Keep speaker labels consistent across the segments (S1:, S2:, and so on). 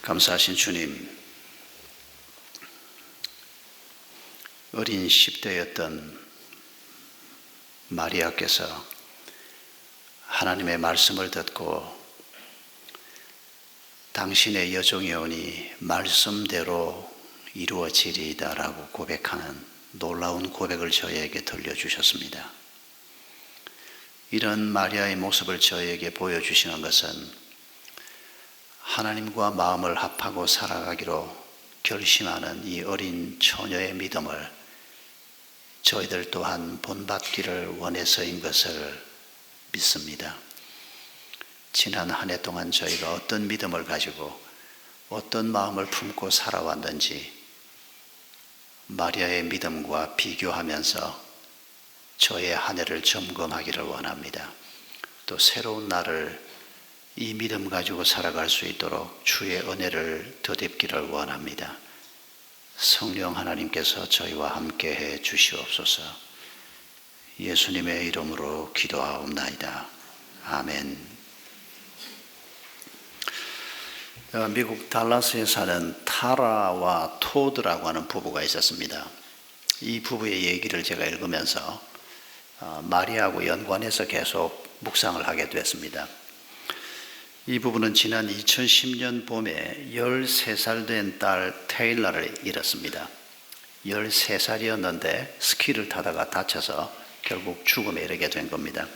S1: 감사하신 주님, 어린 10대였던 마리아께서 하나님의 말씀을 듣고 당신의 여종이 오니 말씀대로 이루어지리이다 라고 고백하는 놀라운 고백을 저희에게 들려주셨습니다. 이런 마리아의 모습을 저희에게 보여주시는 것은 하나님과 마음을 합하고 살아가기로 결심하는 이 어린 처녀의 믿음을 저희들 또한 본받기를 원해서인 것을 믿습니다. 지난 한 해 동안 저희가 어떤 믿음을 가지고 어떤 마음을 품고 살아왔는지 마리아의 믿음과 비교하면서 저의 한 해를 점검하기를 원합니다. 또 새로운 날을 이 믿음 가지고 살아갈 수 있도록 주의 은혜를 덧입기를 원합니다. 성령 하나님께서 저희와 함께 해 주시옵소서. 예수님의 이름으로 기도하옵나이다. 아멘. 미국 달라스에 사는 타라와 토드라고 하는 부부가 있었습니다. 이 부부의 얘기를 제가 읽으면서 마리아하고 연관해서 계속 묵상을 하게 됐습니다. 이 부부는 지난 2010년 봄에 13살 된 딸 테일러를 잃었습니다. 13살이었는데 스키를 타다가 다쳐서 결국 죽음에 이르게 된 겁니다.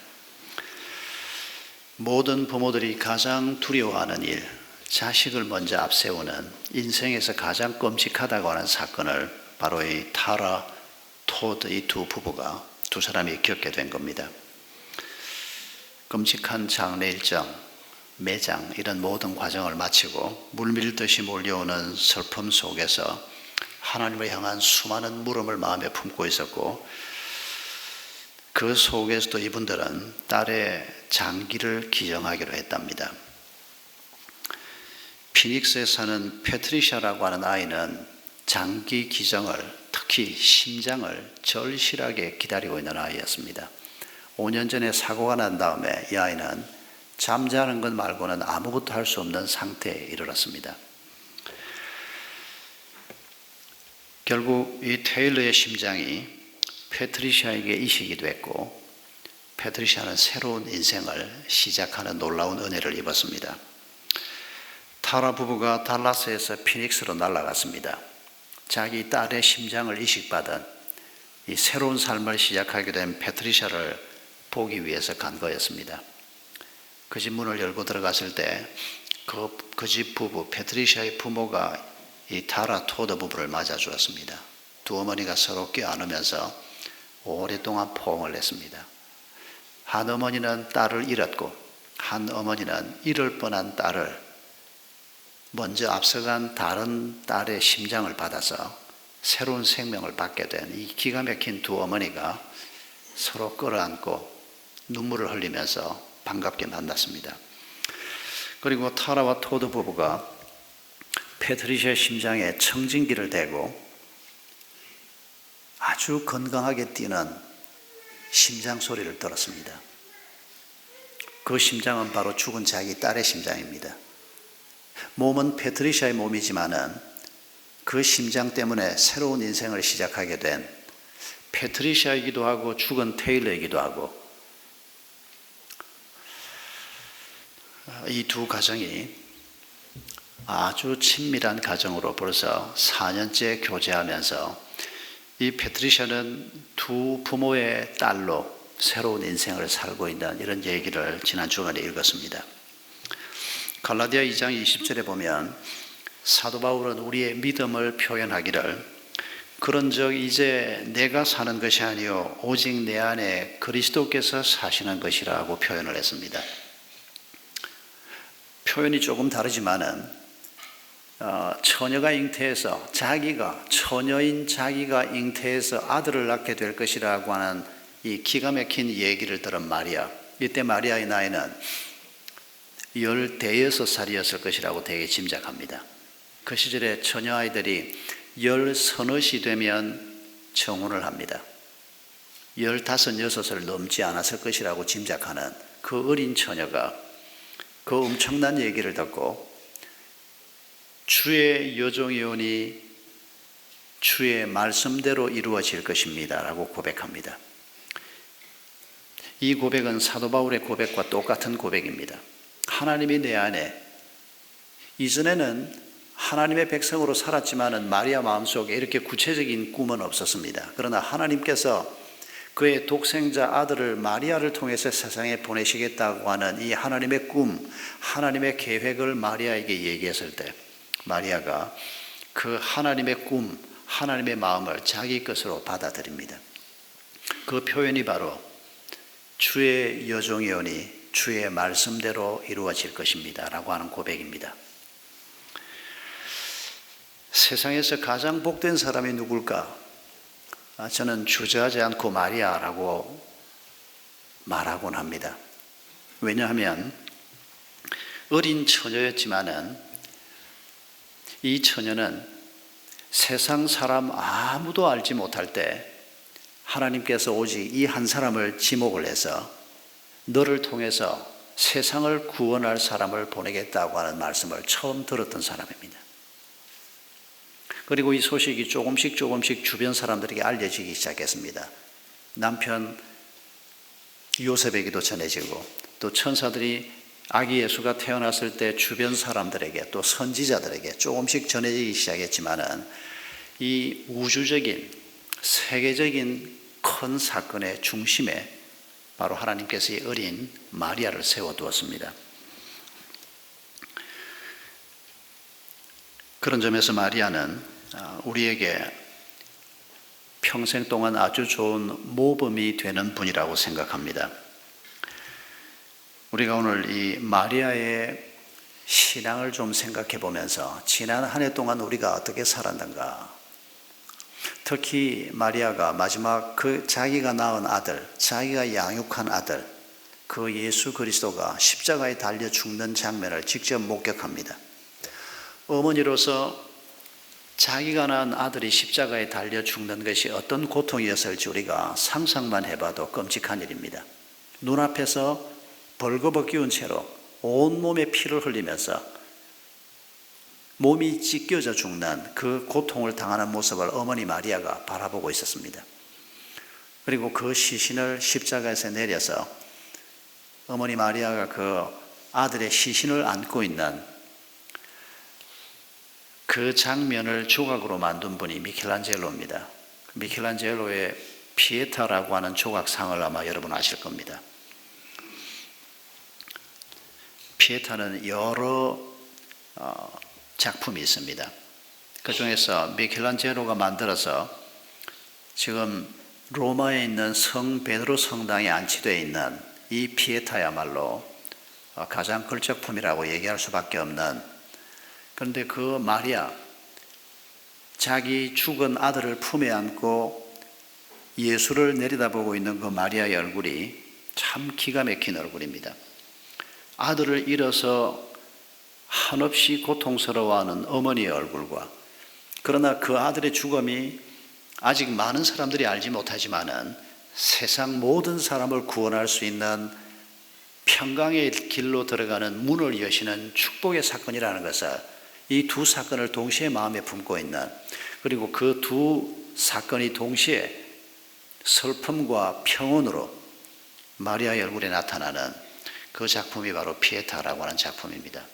S1: 모든 부모들이 가장 두려워하는 일, 자식을 먼저 앞세우는 인생에서 가장 끔찍하다고 하는 사건을 바로 이 타라, 토드 이 두 부부가 두 사람이 겪게 된 겁니다. 끔찍한 장례 일정, 매장 이런 모든 과정을 마치고 물밀듯이 몰려오는 슬픔 속에서 하나님을 향한 수많은 물음을 마음에 품고 있었고 그 속에서도 이분들은 딸의 장기를 기정하기로 했답니다. 피닉스에 사는 패트리샤라고 하는 아이는 장기 기정을, 특히 심장을 절실하게 기다리고 있는 아이였습니다. 5년 전에 사고가 난 다음에 이 아이는 잠자는 것 말고는 아무것도 할 수 없는 상태에 이르렀습니다. 결국 이 테일러의 심장이 패트리샤에게 이식이 됐고 패트리샤는 새로운 인생을 시작하는 놀라운 은혜를 입었습니다. 타라 부부가 달라스에서 피닉스로 날아갔습니다. 자기 딸의 심장을 이식받은 이 새로운 삶을 시작하게 된 패트리샤를 보기 위해서 간 거였습니다. 그 집 문을 열고 들어갔을 때 그 집 부부 패트리샤의 부모가 이 타라 토드 부부를 맞아 주었습니다. 두 어머니가 서로 껴안으면서 오랫동안 포옹을 했습니다. 한 어머니는 딸을 잃었고 한 어머니는 잃을 뻔한 딸을 먼저 앞서간 다른 딸의 심장을 받아서 새로운 생명을 받게 된 이 기가 막힌 두 어머니가 서로 끌어안고 눈물을 흘리면서 반갑게 만났습니다. 그리고 타라와 토드 부부가 패트리샤의 심장에 청진기를 대고 아주 건강하게 뛰는 심장 소리를 들었습니다. 그 심장은 바로 죽은 자기 딸의 심장입니다. 몸은 패트리샤의 몸이지만은 그 심장 때문에 새로운 인생을 시작하게 된 패트리샤이기도 하고 죽은 테일러이기도 하고 이 두 가정이 아주 친밀한 가정으로 벌써 4년째 교제하면서 이 패트리샤는 두 부모의 딸로 새로운 인생을 살고 있는 이런 얘기를 지난 주간에 읽었습니다. 갈라디아 2장 20절에 보면 사도 바울은 우리의 믿음을 표현하기를 그런즉 이제 내가 사는 것이 아니요 오직 내 안에 그리스도께서 사시는 것이라고 표현을 했습니다. 표현이 조금 다르지만은 처녀가 잉태해서 처녀인 자기가 잉태해서 아들을 낳게 될 것이라고 하는 이 기가 막힌 얘기를 들은 마리아, 이때 마리아의 나이는 16살이었을 것이라고 되게 짐작합니다. 그 시절에 처녀 아이들이 10서너시 되면 청혼을 합니다. 15, 16을 넘지 않았을 것이라고 짐작하는 그 어린 처녀가 그 엄청난 얘기를 듣고 주의 여종이오니 주의 말씀대로 이루어질 것입니다 라고 고백합니다. 이 고백은 사도 바울의 고백과 똑같은 고백입니다. 하나님이 내 안에, 이전에는 하나님의 백성으로 살았지만은 마리아 마음속에 이렇게 구체적인 꿈은 없었습니다. 그러나 하나님께서 그의 독생자 아들을 마리아를 통해서 세상에 보내시겠다고 하는 이 하나님의 꿈, 하나님의 계획을 마리아에게 얘기했을 때 마리아가 그 하나님의 꿈, 하나님의 마음을 자기 것으로 받아들입니다. 그 표현이 바로 주의 여종이오니 주의 말씀대로 이루어질 것입니다 라고 하는 고백입니다. 세상에서 가장 복된 사람이 누굴까? 저는 주저하지 않고 마리아라고 말하곤 합니다. 왜냐하면 어린 처녀였지만은 이 처녀는 세상 사람 아무도 알지 못할 때 하나님께서 오직 이 한 사람을 지목을 해서 너를 통해서 세상을 구원할 사람을 보내겠다고 하는 말씀을 처음 들었던 사람입니다. 그리고 이 소식이 조금씩 주변 사람들에게 알려지기 시작했습니다. 남편 요셉에게도 전해지고 또 천사들이 아기 예수가 태어났을 때 주변 사람들에게 또 선지자들에게 조금씩 전해지기 시작했지만은 이 우주적인 세계적인 큰 사건의 중심에 바로 하나님께서 이 어린 마리아를 세워두었습니다. 그런 점에서 마리아는 우리에게 평생 동안 아주 좋은 모범이 되는 분이라고 생각합니다. 우리가 오늘 이 마리아의 신앙을 좀 생각해 보면서 지난 한 해 동안 우리가 어떻게 살았는가, 특히 마리아가 마지막 그 자기가 낳은 아들, 자기가 양육한 아들, 그 예수 그리스도가 십자가에 달려 죽는 장면을 직접 목격합니다. 어머니로서 자기가 낳은 아들이 십자가에 달려 죽는 것이 어떤 고통이었을지 우리가 상상만 해봐도 끔찍한 일입니다. 눈앞에서 벌거벗기운 채로 온몸에 피를 흘리면서 몸이 찢겨져 죽는 그 고통을 당하는 모습을 어머니 마리아가 바라보고 있었습니다. 그리고 그 시신을 십자가에서 내려서 어머니 마리아가 그 아들의 시신을 안고 있는 그 장면을 조각으로 만든 분이 미켈란젤로입니다. 미켈란젤로의 피에타라고 하는 조각상을 아마 여러분 아실 겁니다. 피에타는 여러 작품이 있습니다. 그 중에서 미켈란젤로가 만들어서 지금 로마에 있는 성 베드로 성당에 안치되어 있는 이 피에타야말로 가장 걸작품이라고 얘기할 수밖에 없는, 그런데 그 마리아, 자기 죽은 아들을 품에 안고 예수를 내려다보고 있는 그 마리아의 얼굴이 참 기가 막힌 얼굴입니다. 아들을 잃어서 한없이 고통스러워하는 어머니의 얼굴과, 그러나 그 아들의 죽음이 아직 많은 사람들이 알지 못하지만은 세상 모든 사람을 구원할 수 있는 평강의 길로 들어가는 문을 여시는 축복의 사건이라는 것을, 이 두 사건을 동시에 마음에 품고 있는, 그리고 그 두 사건이 동시에 슬픔과 평온으로 마리아의 얼굴에 나타나는 그 작품이 바로 피에타라고 하는 작품입니다.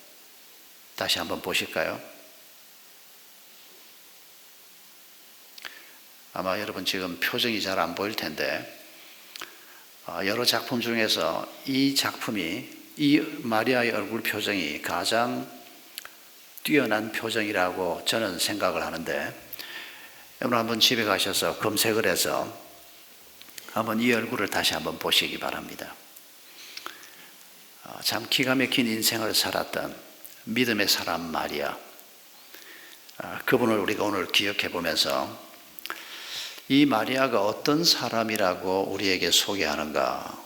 S1: 다시 한번 보실까요? 아마 여러분 지금 표정이 잘 안 보일 텐데, 여러 작품 중에서 이 작품이, 이 마리아의 얼굴 표정이 가장 뛰어난 표정이라고 저는 생각을 하는데, 여러분 한번 집에 가셔서 검색을 해서 한번 이 얼굴을 다시 한번 보시기 바랍니다. 참 기가 막힌 인생을 살았던 믿음의 사람 마리아, 그분을 우리가 오늘 기억해 보면서 이 마리아가 어떤 사람이라고 우리에게 소개하는가.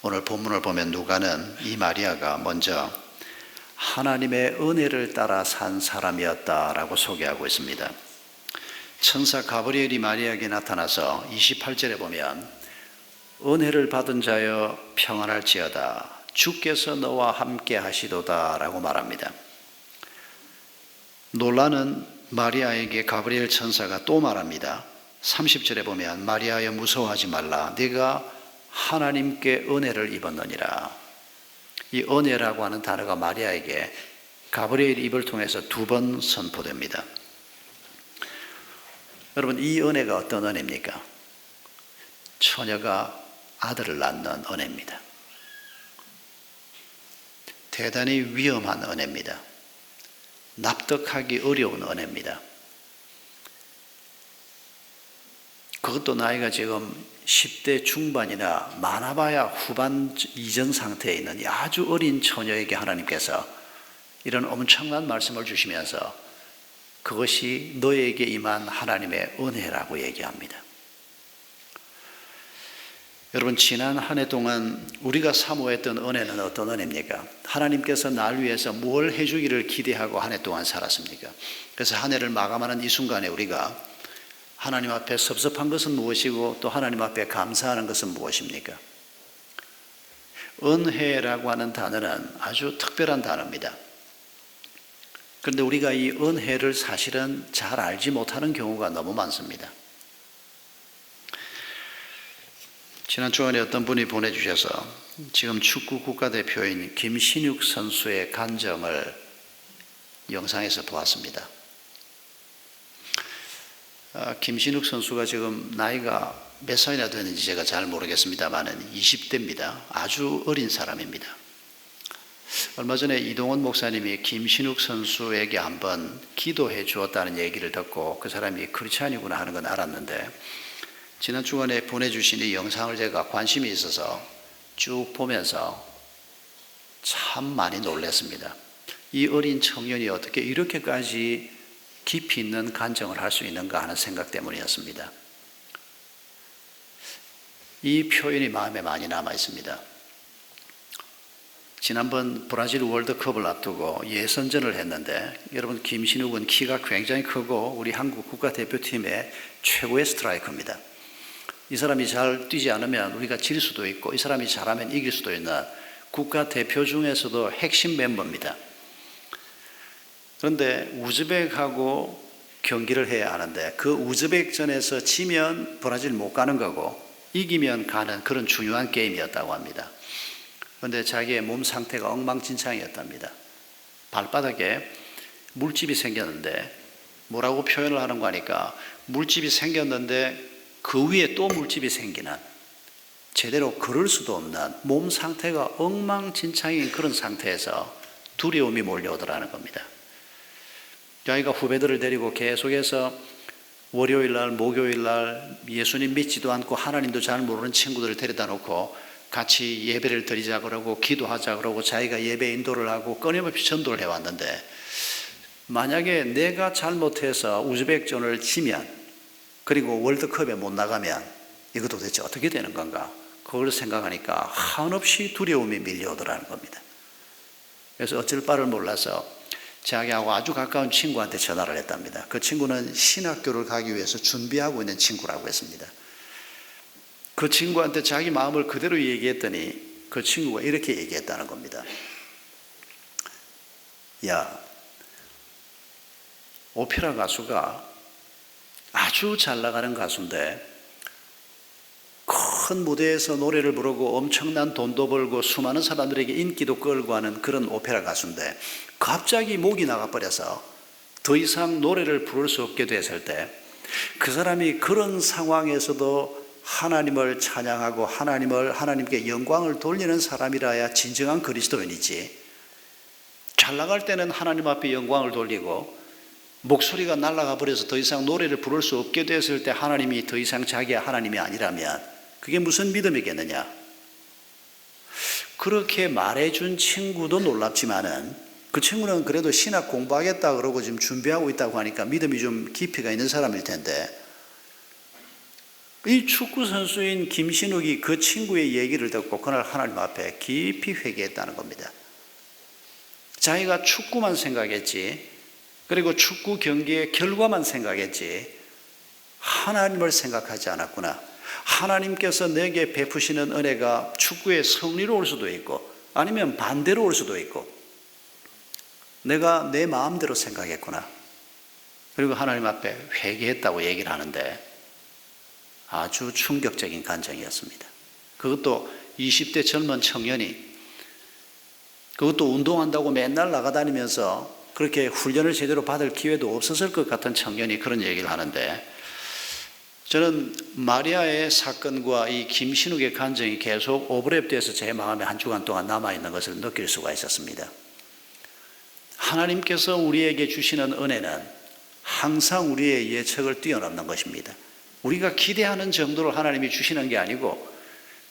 S1: 오늘 본문을 보면 누가는 이 마리아가 먼저 하나님의 은혜를 따라 산 사람이었다라고 소개하고 있습니다. 천사 가브리엘이 마리아에게 나타나서 28절에 보면 은혜를 받은 자여 평안할지어다, 주께서 너와 함께 하시도다 라고 말합니다. 놀라는 마리아에게 가브리엘 천사가 또 말합니다. 30절에 보면 마리아여 무서워하지 말라. 네가 하나님께 은혜를 입었느니라. 이 은혜라고 하는 단어가 마리아에게 가브리엘 입을 통해서 2번 선포됩니다. 여러분, 이 은혜가 어떤 은혜입니까? 처녀가 아들을 낳는 은혜입니다. 대단히 위험한 은혜입니다. 납득하기 어려운 은혜입니다. 그것도 나이가 지금 10대 중반이나 많아봐야 후반 이전 상태에 있는 아주 어린 처녀에게 하나님께서 이런 엄청난 말씀을 주시면서 그것이 너에게 임한 하나님의 은혜라고 얘기합니다. 여러분, 지난 한 해 동안 우리가 사모했던 은혜는 어떤 은혜입니까? 하나님께서 날 위해서 뭘 해주기를 기대하고 한 해 동안 살았습니까? 그래서 한 해를 마감하는 이 순간에 우리가 하나님 앞에 섭섭한 것은 무엇이고 또 하나님 앞에 감사하는 것은 무엇입니까? 은혜라고 하는 단어는 아주 특별한 단어입니다. 그런데 우리가 이 은혜를 사실은 잘 알지 못하는 경우가 너무 많습니다. 지난 주간에 어떤 분이 보내주셔서 지금 축구 국가대표인 김신욱 선수의 간정을 영상에서 보았습니다. 김신욱 선수가 지금 나이가 몇 살이나 되는지 제가 잘 모르겠습니다만 20대입니다. 아주 어린 사람입니다. 얼마 전에 이동원 목사님이 김신욱 선수에게 한번 기도해 주었다는 얘기를 듣고 그 사람이 크리스찬이구나 하는 건 알았는데 지난 주간에 보내주신 이 영상을 제가 관심이 있어서 쭉 보면서 참 많이 놀랐습니다. 이 어린 청년이 어떻게 이렇게까지 깊이 있는 간증을 할 수 있는가 하는 생각 때문이었습니다. 이 표현이 마음에 많이 남아 있습니다. 지난번 브라질 월드컵을 앞두고 예선전을 했는데 여러분, 김신욱은 키가 굉장히 크고 우리 한국 국가대표팀의 최고의 스트라이커입니다. 이 사람이 잘 뛰지 않으면 우리가 질 수도 있고 이 사람이 잘하면 이길 수도 있는 국가대표 중에서도 핵심 멤버입니다. 그런데 우즈벡하고 경기를 해야 하는데 그 우즈벡전에서 지면 브라질 못 가는 거고 이기면 가는 그런 중요한 게임이었다고 합니다. 그런데 자기의 몸 상태가 엉망진창이었답니다. 발바닥에 물집이 생겼는데 뭐라고 표현을 하는 거 하니까 물집이 생겼는데 그 위에 또 물집이 생기는 제대로 걸을 수도 없는 몸 상태가 엉망진창인 그런 상태에서 두려움이 몰려오더라는 겁니다. 자기가 후배들을 데리고 계속해서 월요일날 목요일날 예수님 믿지도 않고 하나님도 잘 모르는 친구들을 데려다 놓고 같이 예배를 드리자 그러고 기도하자 그러고 자기가 예배 인도를 하고 끊임없이 전도를 해왔는데 만약에 내가 잘못해서 우즈벡전을 지면 그리고 월드컵에 못 나가면 이것도 도대체 어떻게 되는 건가? 그걸 생각하니까 한없이 두려움이 밀려오더라는 겁니다. 그래서 어쩔 바를 몰라서 자기하고 아주 가까운 친구한테 전화를 했답니다. 그 친구는 신학교를 가기 위해서 준비하고 있는 친구라고 했습니다. 그 친구한테 자기 마음을 그대로 얘기했더니 그 친구가 이렇게 얘기했다는 겁니다. 야, 오페라 가수가 아주 잘 나가는 가수인데 큰 무대에서 노래를 부르고 엄청난 돈도 벌고 수많은 사람들에게 인기도 끌고 하는 그런 오페라 가수인데 갑자기 목이 나가버려서 더 이상 노래를 부를 수 없게 됐을 때 그 사람이 그런 상황에서도 하나님을 찬양하고 하나님께 영광을 돌리는 사람이라야 진정한 그리스도인이지, 잘 나갈 때는 하나님 앞에 영광을 돌리고 목소리가 날아가 버려서 더 이상 노래를 부를 수 없게 됐을 때 하나님이 더 이상 자기의 하나님이 아니라면 그게 무슨 믿음이겠느냐. 그렇게 말해준 친구도 놀랍지만은 그 친구는 그래도 신학 공부하겠다 그러고 지금 준비하고 있다고 하니까 믿음이 좀 깊이가 있는 사람일 텐데 이 축구 선수인 김신욱이 그 친구의 얘기를 듣고 그날 하나님 앞에 깊이 회개했다는 겁니다. 자기가 축구만 생각했지, 그리고 축구 경기의 결과만 생각했지 하나님을 생각하지 않았구나. 하나님께서 내게 베푸시는 은혜가 축구의 승리로 올 수도 있고 아니면 반대로 올 수도 있고 내가 내 마음대로 생각했구나. 그리고 하나님 앞에 회개했다고 얘기를 하는데 아주 충격적인 간증이었습니다. 그것도 20대 젊은 청년이, 그것도 운동한다고 맨날 나가다니면서 그렇게 훈련을 제대로 받을 기회도 없었을 것 같은 청년이 그런 얘기를 하는데, 저는 마리아의 사건과 이 김신욱의 간증이 계속 오버랩돼서 제 마음에 한 주간 동안 남아있는 것을 느낄 수가 있었습니다. 하나님께서 우리에게 주시는 은혜는 항상 우리의 예측을 뛰어넘는 것입니다. 우리가 기대하는 정도로 하나님이 주시는 게 아니고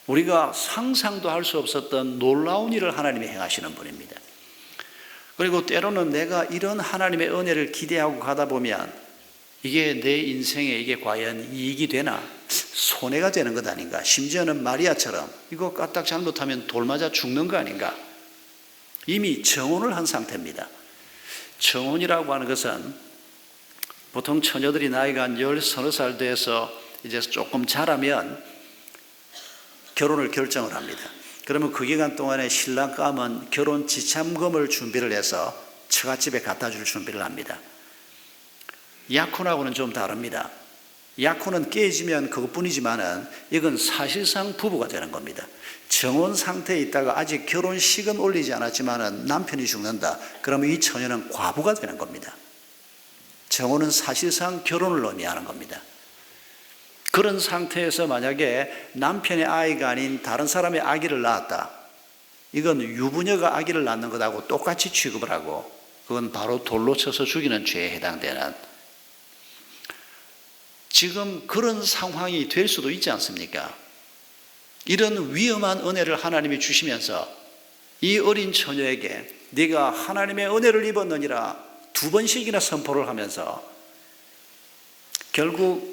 S1: 우리가 상상도 할 수 없었던 놀라운 일을 하나님이 행하시는 분입니다. 그리고 때로는 내가 이런 하나님의 은혜를 기대하고 가다 보면 이게 내 인생에 이게 과연 이익이 되나, 손해가 되는 것 아닌가, 심지어는 마리아처럼 이거 까딱 잘못하면 돌 맞아 죽는 거 아닌가, 이미 정혼을 한 상태입니다. 정혼이라고 하는 것은 보통 처녀들이 나이가 한 10-30살 돼서 이제 조금 자라면 결혼을 결정을 합니다. 그러면 그 기간 동안에 신랑 감은 결혼 지참금을 준비를 해서 처갓집에 갖다 줄 준비를 합니다. 약혼하고는 좀 다릅니다. 약혼은 깨지면 그것뿐이지만은 이건 사실상 부부가 되는 겁니다. 정혼 상태에 있다가 아직 결혼식은 올리지 않았지만은 남편이 죽는다. 그러면 이 처녀는 과부가 되는 겁니다. 정혼은 사실상 결혼을 의미하는 겁니다. 그런 상태에서 만약에 남편의 아이가 아닌 다른 사람의 아기를 낳았다, 이건 유부녀가 아기를 낳는 것하고 똑같이 취급을 하고 그건 바로 돌로 쳐서 죽이는 죄에 해당되는, 지금 그런 상황이 될 수도 있지 않습니까? 이런 위험한 은혜를 하나님이 주시면서 이 어린 처녀에게 네가 하나님의 은혜를 입었느니라 2번씩이나 선포를 하면서 결국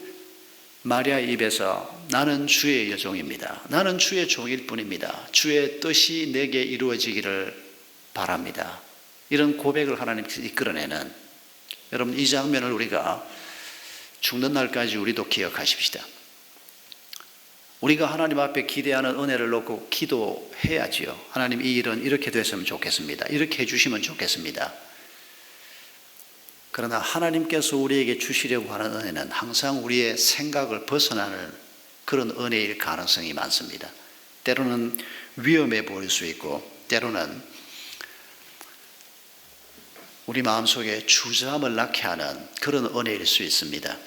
S1: 마리아의 입에서 나는 주의 여종입니다, 나는 주의 종일 뿐입니다, 주의 뜻이 내게 이루어지기를 바랍니다, 이런 고백을 하나님께서 이끌어내는, 여러분 이 장면을 우리가 죽는 날까지 우리도 기억하십시다. 우리가 하나님 앞에 기대하는 은혜를 놓고 기도해야지요. 하나님 이 일은 이렇게 됐으면 좋겠습니다, 이렇게 해주시면 좋겠습니다. 그러나 하나님께서 우리에게 주시려고 하는 은혜는 항상 우리의 생각을 벗어나는 그런 은혜일 가능성이 많습니다. 때로는 위험해 보일 수 있고 때로는 우리 마음속에 주저함을 낳게 하는 그런 은혜일 수 있습니다.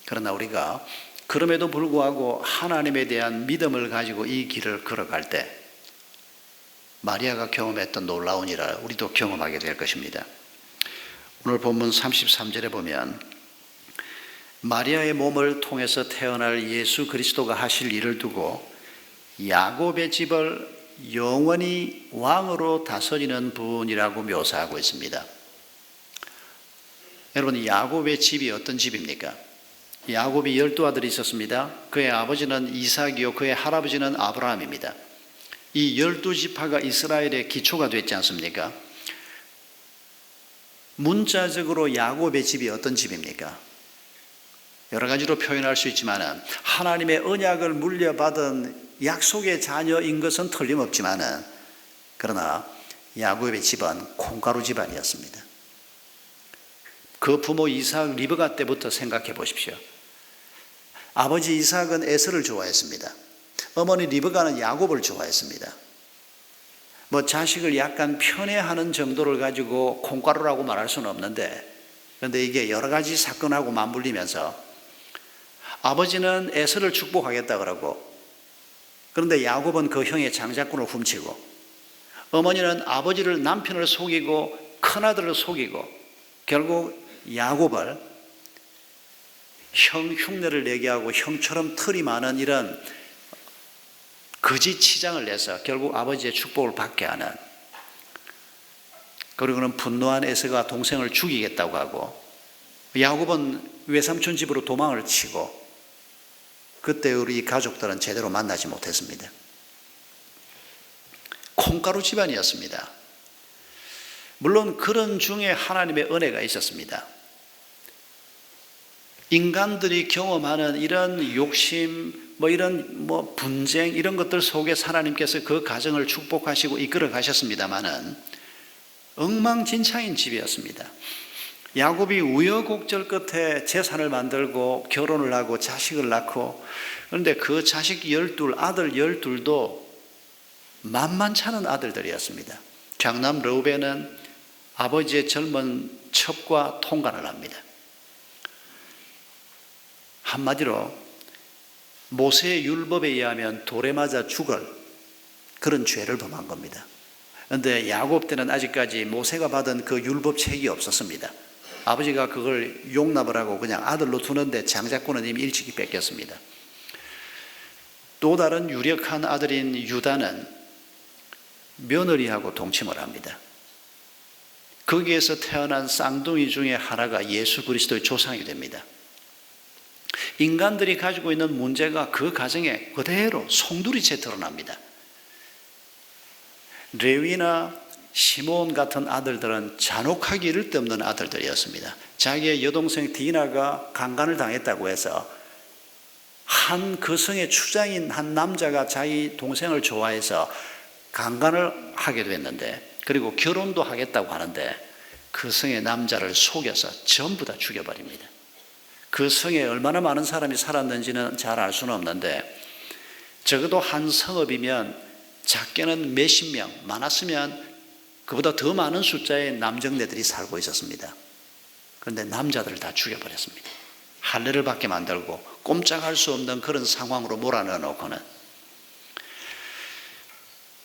S1: 그러나 우리가 그럼에도 불구하고 하나님에 대한 믿음을 가지고 이 길을 걸어갈 때 마리아가 경험했던 놀라운 일을 우리도 경험하게 될 것입니다. 오늘 본문 33절에 보면 마리아의 몸을 통해서 태어날 예수 그리스도가 하실 일을 두고 야곱의 집을 영원히 왕으로 다스리는 분이라고 묘사하고 있습니다. 여러분 야곱의 집이 어떤 집입니까? 야곱이 12아들이 있었습니다. 그의 아버지는 이삭이요 그의 할아버지는 아브라함입니다. 이 12지파가 이스라엘의 기초가 됐지 않습니까? 문자적으로 야곱의 집이 어떤 집입니까? 여러 가지로 표현할 수 있지만 하나님의 언약을 물려받은 약속의 자녀인 것은 틀림없지만 그러나 야곱의 집은 콩가루 집안이었습니다. 그 부모 이삭 리브가 때부터 생각해 보십시오. 아버지 이삭은 에서를 좋아했습니다. 어머니 리브가는 야곱을 좋아했습니다. 자식을 약간 편애하는 정도를 가지고 콩가루라고 말할 수는 없는데, 그런데 이게 여러 가지 사건하고 맞물리면서 아버지는 에서를 축복하겠다 그러고, 그런데 야곱은 그 형의 장자권을 훔치고, 어머니는 아버지를 남편을 속이고 큰아들을 속이고 결국 야곱을 형 흉내를 내게 하고 형처럼 털이 많은 이런 거짓 치장을 내서 결국 아버지의 축복을 받게 하는, 그리고는 분노한 에서가 동생을 죽이겠다고 하고 야곱은 외삼촌 집으로 도망을 치고 그때 우리 가족들은 제대로 만나지 못했습니다. 콩가루 집안이었습니다. 물론 그런 중에 하나님의 은혜가 있었습니다. 인간들이 경험하는 이런 욕심, 이런 분쟁 이런 것들 속에서 하나님께서 그 가정을 축복하시고 이끌어 가셨습니다마는 엉망진창인 집이었습니다. 야곱이 우여곡절 끝에 재산을 만들고 결혼을 하고 자식을 낳고, 그런데 그 자식 12, 아들 12도 만만찮은 아들들이었습니다. 장남 르우벤은 아버지의 젊은 첩과 통간을 합니다. 한마디로 모세의 율법에 의하면 돌에 맞아 죽을 그런 죄를 범한 겁니다. 그런데 야곱 때는 아직까지 모세가 받은 그 율법책이 없었습니다. 아버지가 그걸 용납을 하고 그냥 아들로 두는데 장자권은 이미 일찍이 뺏겼습니다. 또 다른 유력한 아들인 유다는 며느리하고 동침을 합니다. 거기에서 태어난 쌍둥이 중에 하나가 예수 그리스도의 조상이 됩니다. 인간들이 가지고 있는 문제가 그 가정에 그대로 송두리째 드러납니다. 레위나 시몬 같은 아들들은 잔혹하기 이를 데 없는 아들들이었습니다. 자기의 여동생 디나가 강간을 당했다고 해서 한 그 성의 추장인 한 남자가 자기 동생을 좋아해서 강간을 하게 됐는데, 그리고 결혼도 하겠다고 하는데 그 성의 남자를 속여서 전부 다 죽여버립니다. 그 성에 얼마나 많은 사람이 살았는지는 잘 알 수는 없는데, 적어도 한 성읍이면 작게는 몇십 명, 많았으면 그보다 더 많은 숫자의 남정네들이 살고 있었습니다. 그런데 남자들을 다 죽여버렸습니다. 할례를 받게 만들고 꼼짝할 수 없는 그런 상황으로 몰아넣어 놓고는,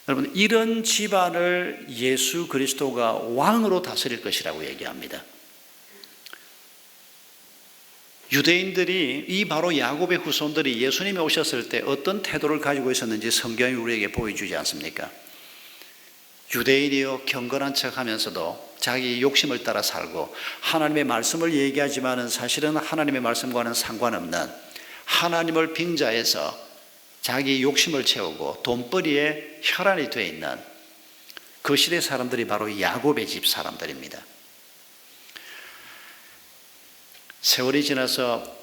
S1: 여러분, 이런 집안을 예수 그리스도가 왕으로 다스릴 것이라고 얘기합니다. 유대인들이, 이 바로 야곱의 후손들이 예수님이 오셨을 때 어떤 태도를 가지고 있었는지 성경이 우리에게 보여주지 않습니까? 유대인이요 경건한 척하면서도 자기 욕심을 따라 살고, 하나님의 말씀을 얘기하지만은 사실은 하나님의 말씀과는 상관없는 하나님을 빙자해서 자기 욕심을 채우고 돈벌이에 혈안이 되어 있는 그 시대 사람들이 바로 야곱의 집 사람들입니다. 세월이 지나서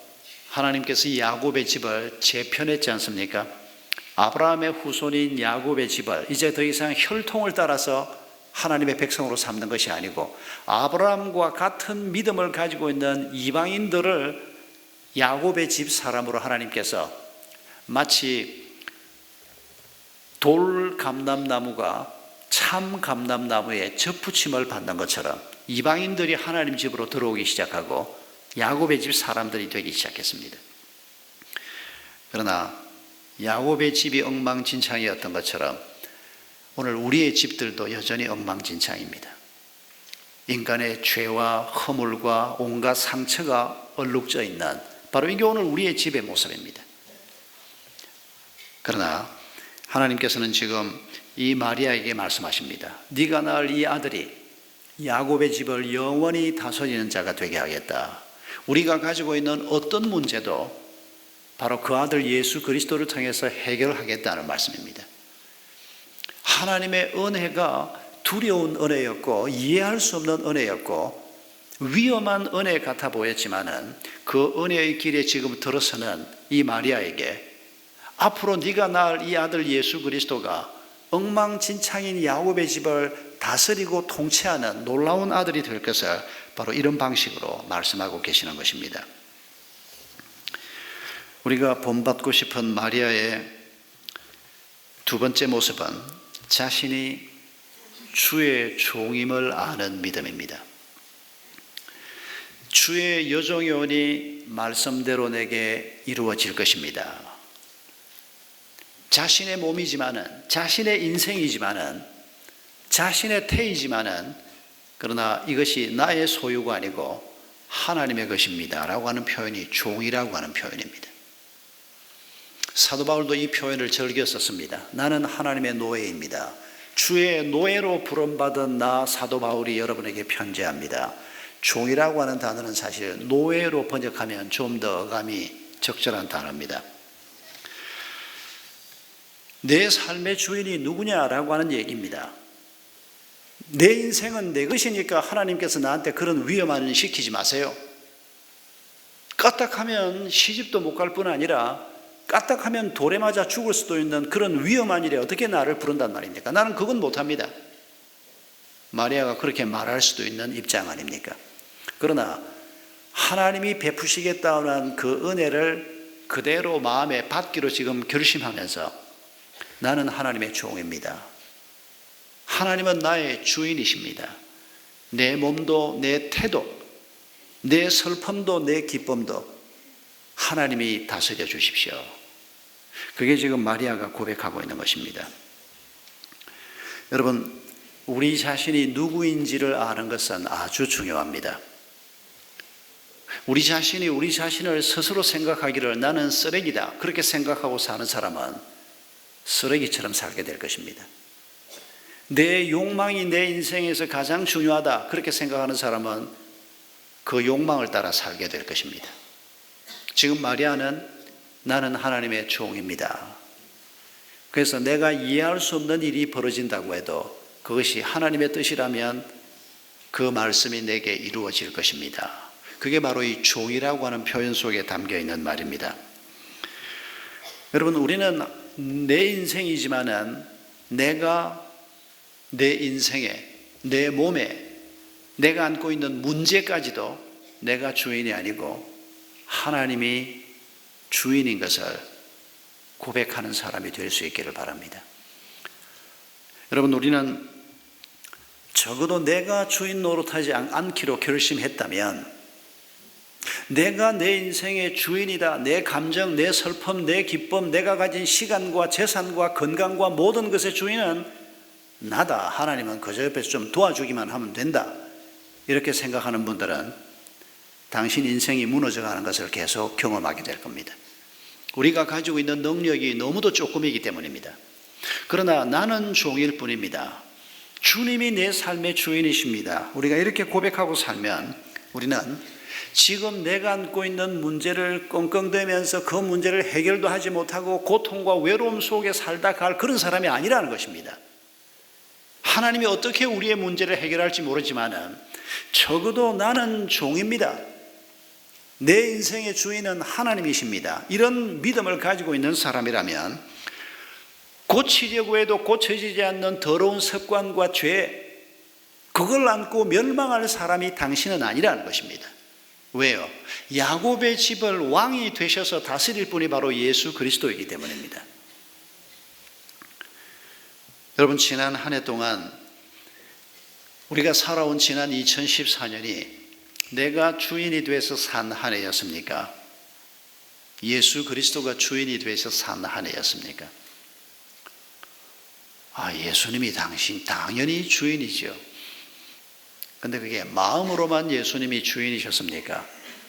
S1: 하나님께서 이 야곱의 집을 재편했지 않습니까? 아브라함의 후손인 야곱의 집을 이제 더 이상 혈통을 따라서 하나님의 백성으로 삼는 것이 아니고, 아브라함과 같은 믿음을 가지고 있는 이방인들을 야곱의 집 사람으로 하나님께서 마치 돌 감람나무가 참 감람나무에 접붙임을 받는 것처럼 이방인들이 하나님 집으로 들어오기 시작하고 야곱의 집 사람들이 되기 시작했습니다. 그러나 야곱의 집이 엉망진창이었던 것처럼 오늘 우리의 집들도 여전히 엉망진창입니다. 인간의 죄와 허물과 온갖 상처가 얼룩져 있는, 바로 이게 오늘 우리의 집의 모습입니다. 그러나 하나님께서는 지금 이 마리아에게 말씀하십니다. 네가 낳을 이 아들이 야곱의 집을 영원히 다스리는 자가 되게 하겠다. 우리가 가지고 있는 어떤 문제도 바로 그 아들 예수 그리스도를 통해서 해결하겠다는 말씀입니다. 하나님의 은혜가 두려운 은혜였고 이해할 수 없는 은혜였고 위험한 은혜 같아 보였지만은, 그 은혜의 길에 지금 들어서는 이 마리아에게 앞으로 네가 낳을 이 아들 예수 그리스도가 엉망진창인 야곱의 집을 다스리고 통치하는 놀라운 아들이 될 것을 바로 이런 방식으로 말씀하고 계시는 것입니다. 우리가 본받고 싶은 마리아의 두 번째 모습은 자신이 주의 종임을 아는 믿음입니다. 주의 여종이 오니 말씀대로 내게 이루어질 것입니다. 자신의 몸이지만은, 자신의 인생이지만은, 자신의 태이지만은, 그러나 이것이 나의 소유가 아니고 하나님의 것입니다 라고 하는 표현이 종이라고 하는 표현입니다. 사도 바울도 이 표현을 즐겨 썼습니다. 나는 하나님의 노예입니다. 주의 노예로 부름받은 나 사도 바울이 여러분에게 편지합니다. 종이라고 하는 단어는 사실 노예로 번역하면 좀 더 어감이 적절한 단어입니다. 내 삶의 주인이 누구냐라고 하는 얘기입니다. 내 인생은 내 것이니까 하나님께서 나한테 그런 위험한 일 시키지 마세요. 까딱하면 시집도 못 갈 뿐 아니라 까딱하면 돌에 맞아 죽을 수도 있는 그런 위험한 일에 어떻게 나를 부른단 말입니까? 나는 그건 못합니다. 마리아가 그렇게 말할 수도 있는 입장 아닙니까? 그러나 하나님이 베푸시겠다는 그 은혜를 그대로 마음에 받기로 지금 결심하면서 나는 하나님의 종입니다. 하나님은 나의 주인이십니다. 내 몸도 내 태도, 내 슬픔도 내 기쁨도 하나님이 다스려 주십시오. 그게 지금 마리아가 고백하고 있는 것입니다. 여러분, 우리 자신이 누구인지를 아는 것은 아주 중요합니다. 우리 자신이 우리 자신을 스스로 생각하기를 나는 쓰레기다 그렇게 생각하고 사는 사람은 쓰레기처럼 살게 될 것입니다. 내 욕망이 내 인생에서 가장 중요하다 그렇게 생각하는 사람은 그 욕망을 따라 살게 될 것입니다. 지금 마리아는 나는 하나님의 종입니다. 그래서 내가 이해할 수 없는 일이 벌어진다고 해도 그것이 하나님의 뜻이라면 그 말씀이 내게 이루어질 것입니다. 그게 바로 이 종이라고 하는 표현 속에 담겨 있는 말입니다. 여러분, 우리는 내 인생이지만은 내가 내 인생에, 내 몸에, 내가 안고 있는 문제까지도 내가 주인이 아니고 하나님이 주인인 것을 고백하는 사람이 될 수 있기를 바랍니다. 여러분, 우리는 적어도 내가 주인 노릇하지 않기로 결심했다면 내가 내 인생의 주인이다. 내 감정, 내 슬픔, 내 기쁨, 내가 가진 시간과 재산과 건강과 모든 것의 주인은 나다. 하나님은 그저 옆에서 좀 도와주기만 하면 된다. 이렇게 생각하는 분들은 당신 인생이 무너져가는 것을 계속 경험하게 될 겁니다. 우리가 가지고 있는 능력이 너무도 조금이기 때문입니다. 그러나 나는 종일 뿐입니다. 주님이 내 삶의 주인이십니다. 우리가 이렇게 고백하고 살면 우리는 지금 내가 안고 있는 문제를 끙끙대면서 그 문제를 해결도 하지 못하고 고통과 외로움 속에 살다 갈 그런 사람이 아니라는 것입니다. 하나님이 어떻게 우리의 문제를 해결할지 모르지만 적어도 나는 종입니다. 내 인생의 주인은 하나님이십니다. 이런 믿음을 가지고 있는 사람이라면 고치려고 해도 고쳐지지 않는 더러운 습관과 죄, 그걸 안고 멸망할 사람이 당신은 아니라는 것입니다. 왜요? 야곱의 집을 왕이 되셔서 다스릴 분이 바로 예수 그리스도이기 때문입니다. 여러분, 지난 한 해 동안 우리가 살아온 지난 2014년이 내가 주인이 돼서 산 한 해였습니까? 예수 그리스도가 주인이 돼서 산 한 해였습니까? 예수님이 당연히 주인이죠. 근데 그게 마음으로만 예수님이 주인이셨습니까?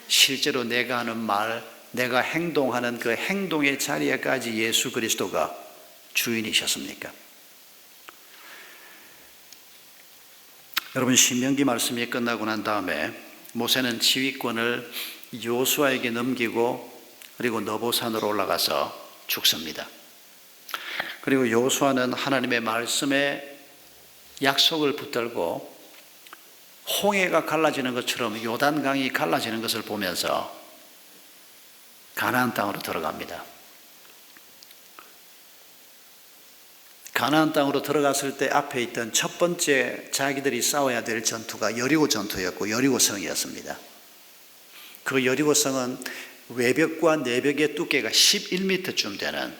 S1: 실제로 내가 하는 말, 내가 행동하는 그 행동의 자리에까지 예수 그리스도가 주인이셨습니까? 여러분, 신명기 말씀이 끝나고 난 다음에 모세는 지휘권을 여호수아에게 넘기고 그리고 너보산으로 올라가서 죽습니다. 그리고 여호수아는 하나님의 말씀에 약속을 붙들고 홍해가 갈라지는 것처럼 요단강이 갈라지는 것을 보면서 가나안 땅으로 들어갑니다. 가나안 땅으로 들어갔을 때 앞에 있던 첫 번째 자기들이 싸워야 될 전투가 여리고 전투였고 여리고성이었습니다. 그 여리고성은 외벽과 내벽의 두께가 11m쯤 되는,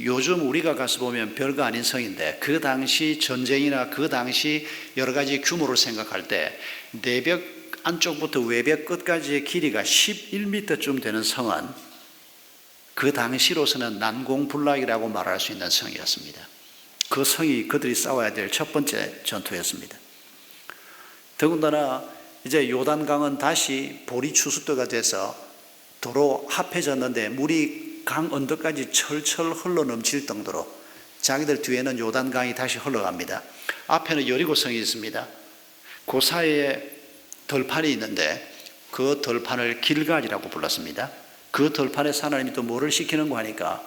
S1: 요즘 우리가 가서 보면 별거 아닌 성인데 그 당시 전쟁이나 그 당시 여러 가지 규모를 생각할 때 내벽 안쪽부터 외벽 끝까지의 길이가 11m쯤 되는 성은 그 당시로서는 난공불락이라고 말할 수 있는 성이었습니다. 그 성이 그들이 싸워야 될 첫 번째 전투였습니다. 더군다나 이제 요단강은 다시 보리 추수도가 돼서 도로 합해졌는데 물이 강 언덕까지 철철 흘러넘칠 정도로 자기들 뒤에는 요단강이 다시 흘러갑니다. 앞에는 여리고성이 있습니다. 그 사이에 덜판이 있는데 그 덜판을 길갈이라고 불렀습니다. 그 덜판에 하나님이 또 뭐를 시키는 거 하니까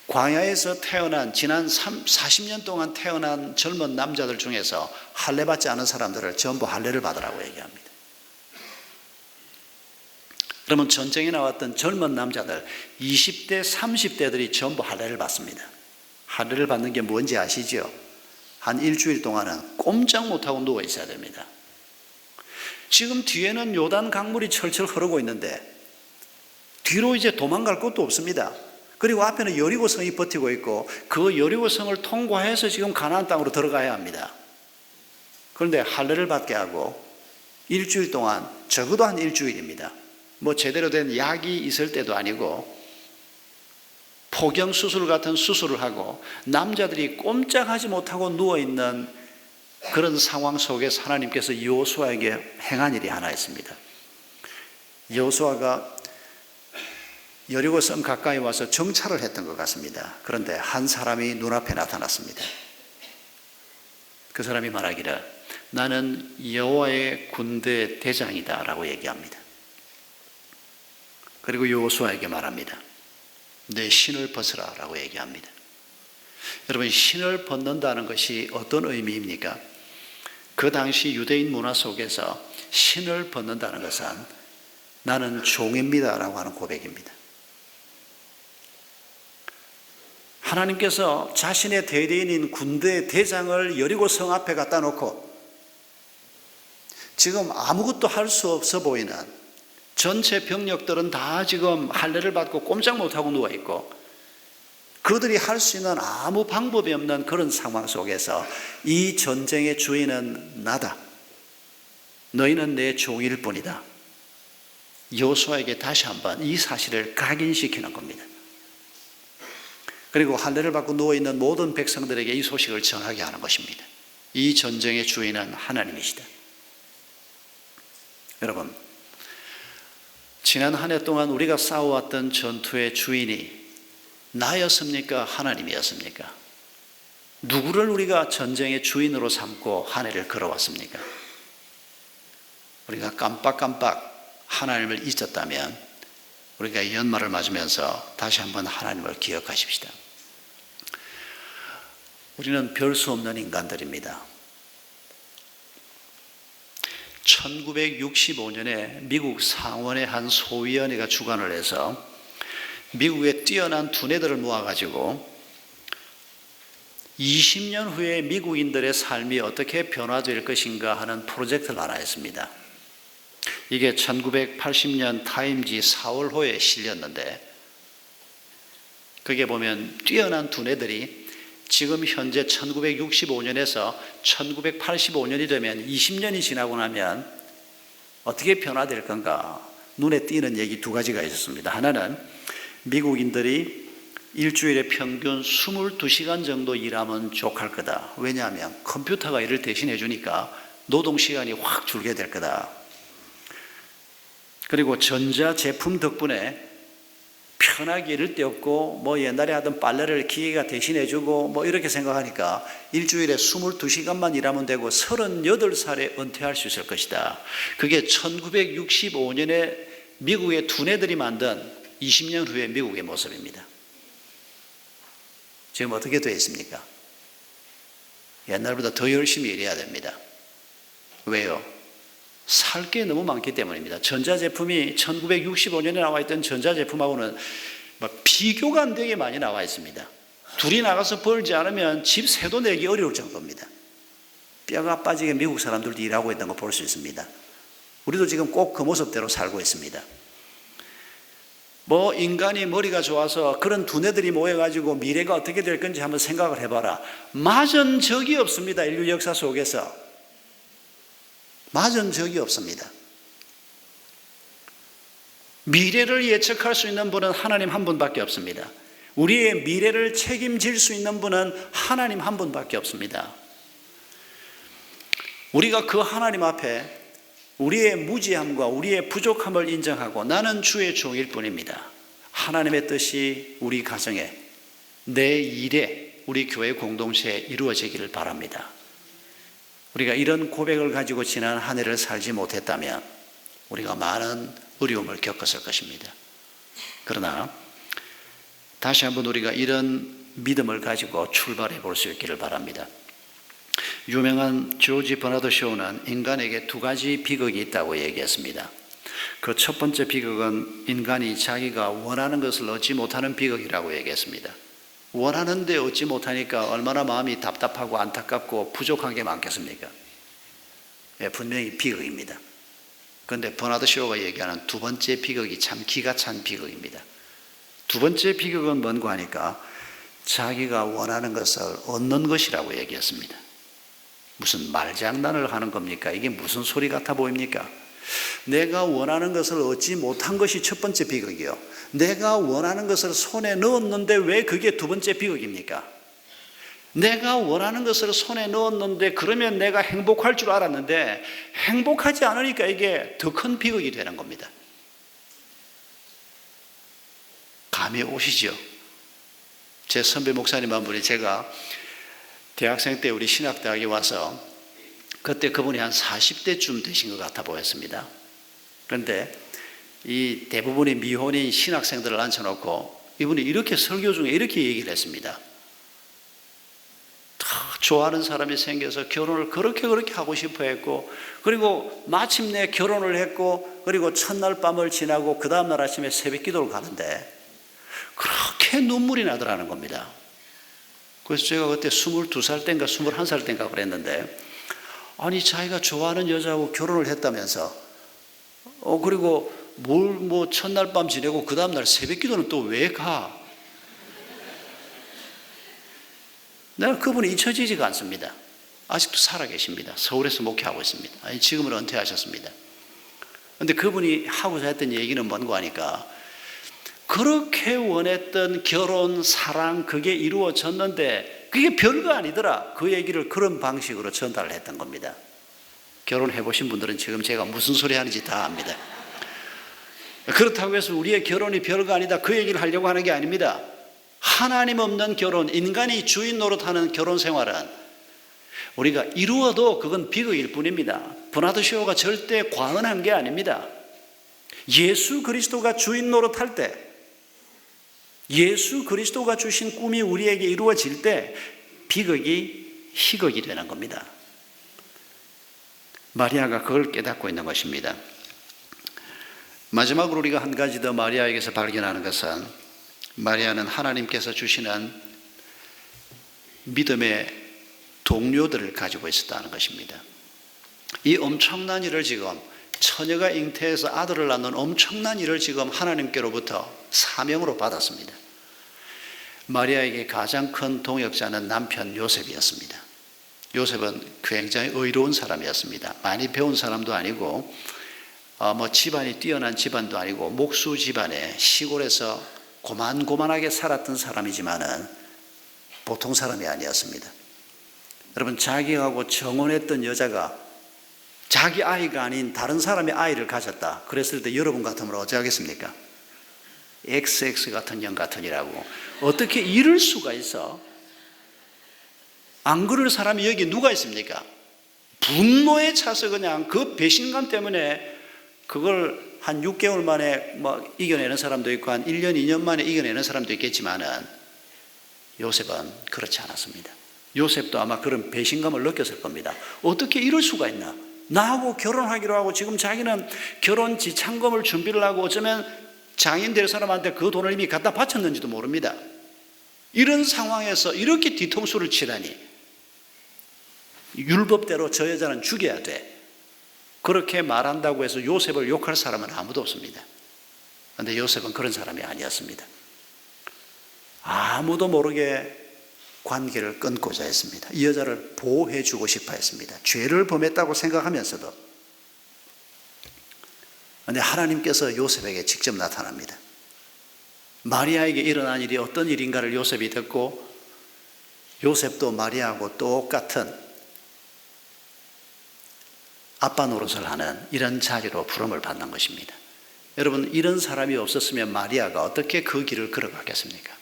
S1: 광야에서 태어난 지난 40년 동안 태어난 젊은 남자들 중에서 할례 받지 않은 사람들을 전부 할례를 받으라고 얘기합니다. 그러면 전쟁에 나왔던 젊은 남자들 20대 30대들이 전부 할례를 받습니다. 할례를 받는 게 뭔지 아시죠? 한 일주일 동안은 꼼짝 못하고 누워 있어야 됩니다. 지금 뒤에는 요단 강물이 철철 흐르고 있는데 뒤로 이제 도망갈 곳도 없습니다. 그리고 앞에는 여리고성이 버티고 있고 그 여리고성을 통과해서 지금 가나안 땅으로 들어가야 합니다. 그런데 할례를 받게 하고 일주일 동안, 적어도 한 일주일입니다. 뭐 제대로 된 약이 있을 때도 아니고 포경수술 같은 수술을 하고 남자들이 꼼짝하지 못하고 누워있는 그런 상황 속에서 하나님께서 여호수아에게 행한 일이 하나 있습니다. 여호수아가 여리고 섬 가까이 와서 정찰을 했던 것 같습니다. 그런데 한 사람이 눈앞에 나타났습니다. 그 사람이 말하기를 나는 여호와의 군대 대장이다 라고 얘기합니다. 그리고 여호수아에게 말합니다. 내 신을 벗으라 라고 얘기합니다. 여러분, 신을 벗는다는 것이 어떤 의미입니까? 그 당시 유대인 문화 속에서 신을 벗는다는 것은 나는 종입니다 라고 하는 고백입니다. 하나님께서 자신의 대대인인 군대 대장을 여리고 성 앞에 갖다 놓고 지금 아무것도 할 수 없어 보이는 전체 병력들은 다 지금 할례를 받고 꼼짝 못하고 누워있고 그들이 할 수 있는 아무 방법이 없는 그런 상황 속에서 이 전쟁의 주인은 나다. 너희는 내 종일 뿐이다. 여호수아에게 다시 한번 이 사실을 각인시키는 겁니다. 그리고 할례를 받고 누워있는 모든 백성들에게 이 소식을 전하게 하는 것입니다. 이 전쟁의 주인은 하나님이시다. 여러분, 지난 한 해 동안 우리가 싸워왔던 전투의 주인이 나였습니까? 하나님이었습니까? 누구를 우리가 전쟁의 주인으로 삼고 한 해를 걸어왔습니까? 우리가 깜빡깜빡 하나님을 잊었다면 우리가 연말을 맞으면서 다시 한번 하나님을 기억하십시다. 우리는 별 수 없는 인간들입니다. 1965년에 미국 상원의 한 소위원회가 주관을 해서 미국의 뛰어난 두뇌들을 모아가지고 20년 후에 미국인들의 삶이 어떻게 변화될 것인가 하는 프로젝트를 하나 했습니다. 이게 1980년 타임지 4월호에 실렸는데 거기에 보면 뛰어난 두뇌들이 지금 현재 1965년에서 1985년이 되면 20년이 지나고 나면 어떻게 변화될 건가 눈에 띄는 얘기 두 가지가 있었습니다. 하나는 미국인들이 일주일에 평균 22시간 정도 일하면 족할 거다. 왜냐하면 컴퓨터가 일을 대신해 주니까 노동시간이 확 줄게 될 거다. 그리고 전자제품 덕분에 편하게 이럴 데 없고 뭐 옛날에 하던 빨래를 기계가 대신해 주고 뭐 이렇게 생각하니까 일주일에 22시간만 일하면 되고 38살에 은퇴할 수 있을 것이다. 그게 1965년에 미국의 두뇌들이 만든 20년 후의 미국의 모습입니다. 지금 어떻게 되어 있습니까? 옛날보다 더 열심히 일해야 됩니다. 왜요? 살 게 너무 많기 때문입니다. 전자제품이 1965년에 나와 있던 전자제품하고는 비교가 안 되게 많이 나와 있습니다. 둘이 나가서 벌지 않으면 집 세도 내기 어려울 정도입니다. 뼈가 빠지게 미국 사람들도 일하고 있는 거 볼 수 있습니다. 우리도 지금 꼭 그 모습대로 살고 있습니다. 뭐 인간이 머리가 좋아서 그런 두뇌들이 모여가지고 미래가 어떻게 될 건지 한번 생각을 해봐라. 맞은 적이 없습니다. 인류 역사 속에서. 맞은 적이 없습니다. 미래를 예측할 수 있는 분은 하나님 한 분밖에 없습니다. 우리의 미래를 책임질 수 있는 분은 하나님 한 분밖에 없습니다. 우리가 그 하나님 앞에 우리의 무지함과 우리의 부족함을 인정하고 나는 주의 종일 뿐입니다. 하나님의 뜻이 우리 가정에, 내 일에, 우리 교회 공동체에 이루어지기를 바랍니다. 우리가 이런 고백을 가지고 지난 한 해를 살지 못했다면 우리가 많은 어려움을 겪었을 것입니다. 그러나 다시 한번 우리가 이런 믿음을 가지고 출발해 볼 수 있기를 바랍니다. 유명한 조지 버나드 쇼는 인간에게 두 가지 비극이 있다고 얘기했습니다. 그 첫 번째 비극은 인간이 자기가 원하는 것을 얻지 못하는 비극이라고 얘기했습니다. 원하는데 얻지 못하니까 얼마나 마음이 답답하고 안타깝고 부족한 게 많겠습니까? 예, 분명히 비극입니다. 그런데 버나드 쇼가 얘기하는 두 번째 비극이 참 기가 찬 비극입니다. 두 번째 비극은 뭔가 하니까 자기가 원하는 것을 얻는 것이라고 얘기했습니다. 무슨 말장난을 하는 겁니까? 이게 무슨 소리 같아 보입니까? 내가 원하는 것을 얻지 못한 것이 첫 번째 비극이요. 내가 원하는 것을 손에 넣었는데 왜 그게 두 번째 비극입니까? 내가 원하는 것을 손에 넣었는데 그러면 내가 행복할 줄 알았는데 행복하지 않으니까 이게 더 큰 비극이 되는 겁니다. 감이 오시죠? 제 선배 목사님 한 분이 제가 대학생 때 우리 신학대학에 와서 그때 그분이 한 40대쯤 되신 것 같아 보였습니다. 그런데 이 대부분의 미혼인 신학생들을 앉혀놓고 이분이 이렇게 설교 중에 이렇게 얘기를 했습니다. 좋아하는 사람이 생겨서 결혼을 그렇게 하고 싶어 했고, 그리고 마침내 결혼을 했고, 그리고 첫날 밤을 지나고 그 다음날 아침에 새벽 기도를 가는데 그렇게 눈물이 나더라는 겁니다. 그래서 제가 그때 22살 때인가 21살 때인가 그랬는데, 아니 자기가 좋아하는 여자하고 결혼을 했다면서 그리고 뭐 첫날 밤 지내고 그 다음날 새벽 기도는 또 왜 가? 내가 그분이 잊혀지지가 않습니다. 아직도 살아계십니다. 서울에서 목회하고 있습니다. 아니, 지금은 은퇴하셨습니다. 그런데 그분이 하고자 했던 얘기는 뭔가 하니까 그렇게 원했던 결혼, 사랑 그게 이루어졌는데 그게 별거 아니더라. 그 얘기를 그런 방식으로 전달을 했던 겁니다. 결혼해 보신 분들은 지금 제가 무슨 소리 하는지 다 압니다. 그렇다고 해서 우리의 결혼이 별거 아니다 그 얘기를 하려고 하는 게 아닙니다. 하나님 없는 결혼, 인간이 주인 노릇하는 결혼 생활은 우리가 이루어도 그건 비극일 뿐입니다. 버나드 쇼가 절대 과언한 게 아닙니다. 예수 그리스도가 주인 노릇할 때, 예수 그리스도가 주신 꿈이 우리에게 이루어질 때 비극이 희극이 되는 겁니다. 마리아가 그걸 깨닫고 있는 것입니다. 마지막으로 우리가 한 가지 더 마리아에게서 발견하는 것은 마리아는 하나님께서 주시는 믿음의 동료들을 가지고 있었다는 것입니다. 이 엄청난 일을 지금 처녀가 잉태해서 아들을 낳는 엄청난 일을 지금 하나님께로부터 사명으로 받았습니다. 마리아에게 가장 큰 동역자는 남편 요셉이었습니다. 요셉은 굉장히 의로운 사람이었습니다. 많이 배운 사람도 아니고 집안이 뛰어난 집안도 아니고 목수 집안에 시골에서 고만고만하게 살았던 사람이지만은 보통 사람이 아니었습니다. 여러분, 자기하고 정혼했던 여자가 자기 아이가 아닌 다른 사람의 아이를 가졌다. 그랬을 때 여러분 같으면 어찌 하겠습니까? XX 같은 년 같으니라고. 어떻게 이럴 수가 있어? 안 그럴 사람이 여기 누가 있습니까? 분노에 차서 그냥 그 배신감 때문에 그걸 한 6개월 만에 이겨내는 사람도 있고 한 1년, 2년 만에 이겨내는 사람도 있겠지만은 요셉은 그렇지 않았습니다. 요셉도 아마 그런 배신감을 느꼈을 겁니다. 어떻게 이럴 수가 있나? 나하고 결혼하기로 하고 지금 자기는 결혼 지참금을 준비를 하고 어쩌면 장인 될 사람한테 그 돈을 이미 갖다 바쳤는지도 모릅니다. 이런 상황에서 이렇게 뒤통수를 치다니 율법대로 저 여자는 죽여야 돼. 그렇게 말한다고 해서 요셉을 욕할 사람은 아무도 없습니다. 그런데 요셉은 그런 사람이 아니었습니다. 아무도 모르게 관계를 끊고자 했습니다. 이 여자를 보호해 주고 싶어 했습니다. 죄를 범했다고 생각하면서도. 그런데 하나님께서 요셉에게 직접 나타납니다. 마리아에게 일어난 일이 어떤 일인가를 요셉이 듣고 요셉도 마리아하고 똑같은 아빠 노릇을 하는 이런 자리로 부름을 받는 것입니다. 여러분, 이런 사람이 없었으면 마리아가 어떻게 그 길을 걸어갔겠습니까?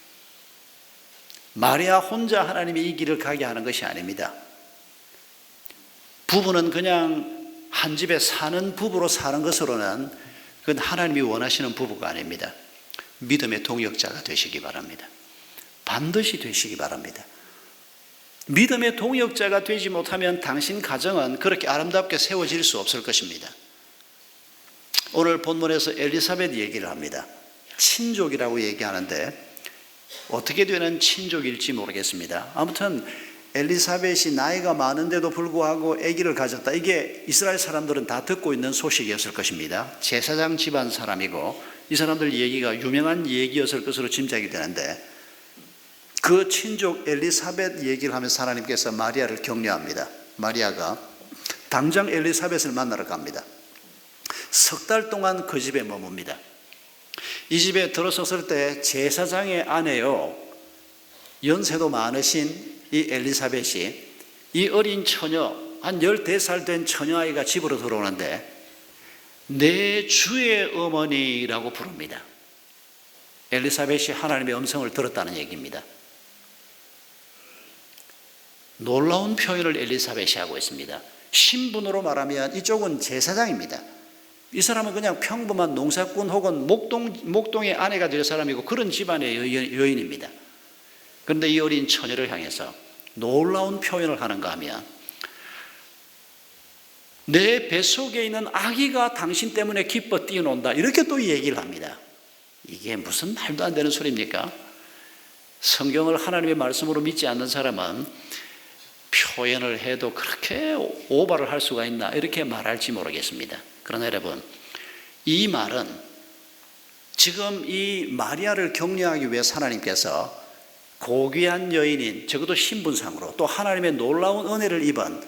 S1: 마리아 혼자 하나님이 이 길을 가게 하는 것이 아닙니다. 부부는 그냥 한 집에 사는 부부로 사는 것으로는 그건 하나님이 원하시는 부부가 아닙니다. 믿음의 동역자가 되시기 바랍니다. 반드시 되시기 바랍니다. 믿음의 동역자가 되지 못하면 당신 가정은 그렇게 아름답게 세워질 수 없을 것입니다. 오늘 본문에서 엘리사벳 얘기를 합니다. 친족이라고 얘기하는데 어떻게 되는 친족일지 모르겠습니다. 아무튼 엘리사벳이 나이가 많은데도 불구하고 아기를 가졌다. 이게 이스라엘 사람들은 다 듣고 있는 소식이었을 것입니다. 제사장 집안 사람이고 이 사람들 얘기가 유명한 얘기였을 것으로 짐작이 되는데, 그 친족 엘리사벳 얘기를 하면서 하나님께서 마리아를 격려합니다. 마리아가 당장 엘리사벳을 만나러 갑니다. 석 달 동안 그 집에 머뭅니다. 이 집에 들어섰을 때 제사장의 아내요, 연세도 많으신 이 엘리사벳이 이 어린 처녀, 한 14살 된 처녀아이가 집으로 들어오는데 내 주의 어머니라고 부릅니다. 엘리사벳이 하나님의 음성을 들었다는 얘기입니다. 놀라운 표현을 엘리사벳이 하고 있습니다. 신분으로 말하면 이쪽은 제사장입니다. 이 사람은 그냥 평범한 농사꾼 혹은 목동의 아내가 될 사람이고 그런 집안의 여인입니다. 그런데 이 어린 처녀를 향해서 놀라운 표현을 하는가 하면, 내 뱃속에 있는 아기가 당신 때문에 기뻐 뛰어논다, 이렇게 또 얘기를 합니다. 이게 무슨 말도 안 되는 소리입니까? 성경을 하나님의 말씀으로 믿지 않는 사람은 표현을 해도 그렇게 오바를 할 수가 있나, 이렇게 말할지 모르겠습니다. 그러나 여러분, 이 말은 지금 이 마리아를 격려하기 위해서 하나님께서 고귀한 여인인, 적어도 신분상으로 또 하나님의 놀라운 은혜를 입은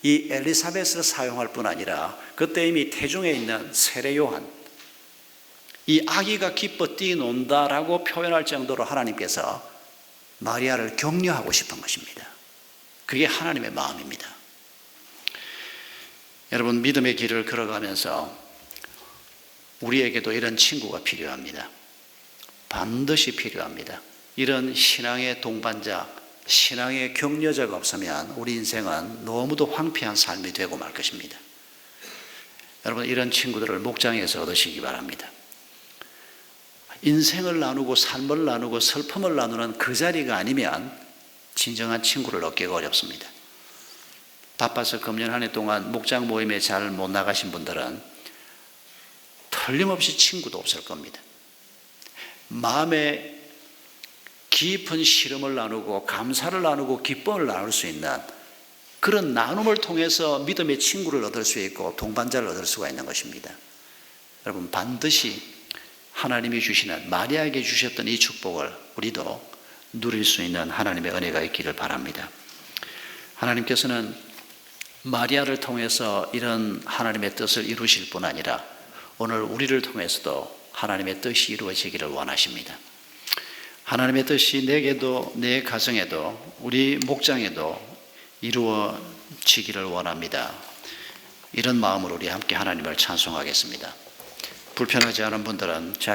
S1: 이 엘리사벳을 사용할 뿐 아니라 그때 이미 태중에 있는 세례 요한, 이 아기가 기뻐 뛰어논다라고 표현할 정도로 하나님께서 마리아를 격려하고 싶은 것입니다. 그게 하나님의 마음입니다. 여러분, 믿음의 길을 걸어가면서 우리에게도 이런 친구가 필요합니다. 반드시 필요합니다. 이런 신앙의 동반자, 신앙의 격려자가 없으면 우리 인생은 너무도 황폐한 삶이 되고 말 것입니다. 여러분, 이런 친구들을 목장에서 얻으시기 바랍니다. 인생을 나누고 삶을 나누고 슬픔을 나누는 그 자리가 아니면 진정한 친구를 얻기가 어렵습니다. 바빠서 금년 한 해 동안 목장 모임에 잘 못 나가신 분들은 틀림없이 친구도 없을 겁니다. 마음에 깊은 시름을 나누고 감사를 나누고 기쁨을 나눌 수 있는 그런 나눔을 통해서 믿음의 친구를 얻을 수 있고 동반자를 얻을 수가 있는 것입니다. 여러분, 반드시 하나님이 주시는, 마리아에게 주셨던 이 축복을 우리도 누릴 수 있는 하나님의 은혜가 있기를 바랍니다. 하나님께서는 마리아를 통해서 이런 하나님의 뜻을 이루실 뿐 아니라 오늘 우리를 통해서도 하나님의 뜻이 이루어지기를 원하십니다. 하나님의 뜻이 내게도, 내 가정에도, 우리 목장에도 이루어지기를 원합니다. 이런 마음으로 우리 함께 하나님을 찬송하겠습니다. 불편하지 않은 분들은 자리